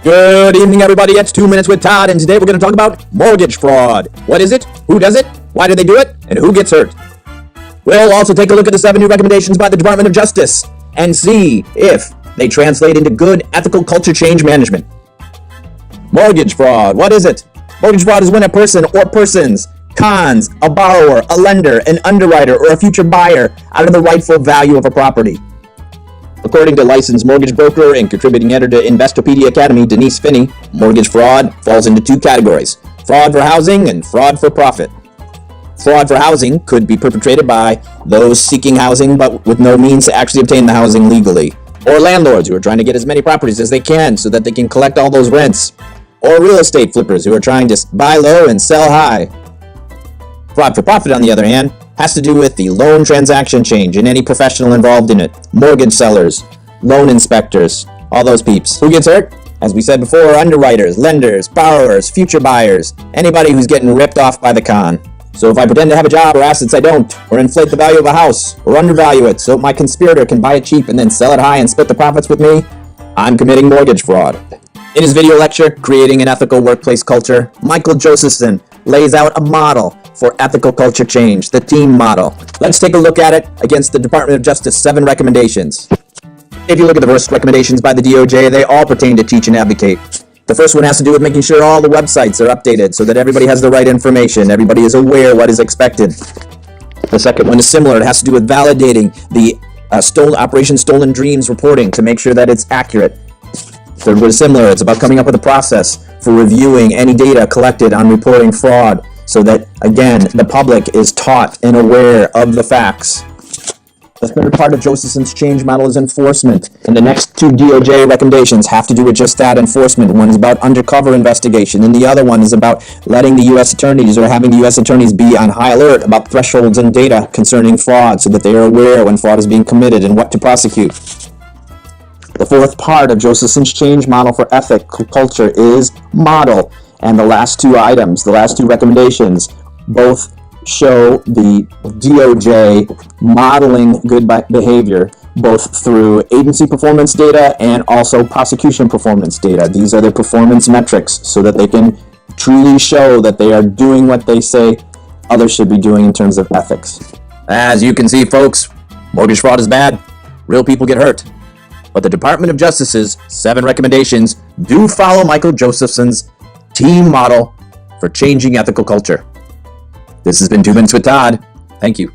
Good evening, everybody. It's 2 Minutes with Todd, and today we're going to talk about mortgage fraud. What is it? Who does it? Why do they do it? And who gets hurt? We'll also take a look at the 7 new recommendations by the Department of Justice and see if they translate into good ethical culture change management. Mortgage fraud. What is it? Mortgage fraud is when a person or persons cons a borrower, a lender, an underwriter, or a future buyer out of the rightful value of a property. According to licensed mortgage broker and contributing editor to Investopedia Academy, Denise Finney, mortgage fraud falls into 2 categories: fraud for housing and fraud for profit. Fraud for housing could be perpetrated by those seeking housing but with no means to actually obtain the housing legally, or landlords who are trying to get as many properties as they can so that they can collect all those rents, or real estate flippers who are trying to buy low and sell high. Fraud for profit, on the other hand, has to do with the loan transaction change and any professional involved in it. Mortgage sellers, loan inspectors, all those peeps. Who gets hurt? As we said before, underwriters, lenders, borrowers, future buyers, anybody who's getting ripped off by the con. So if I pretend to have a job or assets I don't, or inflate the value of a house, or undervalue it so my conspirator can buy it cheap and then sell it high and split the profits with me, I'm committing mortgage fraud. In his video lecture, Creating an Ethical Workplace Culture, Michael Josephson lays out a model for ethical culture change, the TEAM model. Let's take a look at it against the Department of Justice 7 recommendations. If you look at the first recommendations by the DOJ, they all pertain to teach and advocate. The first one has to do with making sure all the websites are updated so that everybody has the right information, everybody is aware what is expected. The second one is similar. It has to do with validating the Operation Stolen Dreams reporting to make sure that it's accurate. Third one is similar. It's about coming up with a process for reviewing any data collected on reporting fraud so that, again, the public is taught and aware of the facts. The third part of Josephson's change model is enforcement, and the next 2 DOJ recommendations have to do with just that, enforcement. One is about undercover investigation, and the other one is about letting the U.S. attorneys or having the U.S. attorneys be on high alert about thresholds and data concerning fraud so that they are aware when fraud is being committed and what to prosecute. The fourth part of Josephson's change model for ethical culture is model. And the last 2 items, the last 2 recommendations, both show the DOJ modeling good behavior, both through agency performance data and also prosecution performance data. These are the performance metrics so that they can truly show that they are doing what they say others should be doing in terms of ethics. As you can see, folks, mortgage fraud is bad. Real people get hurt. But the Department of Justice's 7 recommendations do follow Michael Josephson's TEAM model for changing ethical culture. This has been 2 Minutes with Todd. Thank you.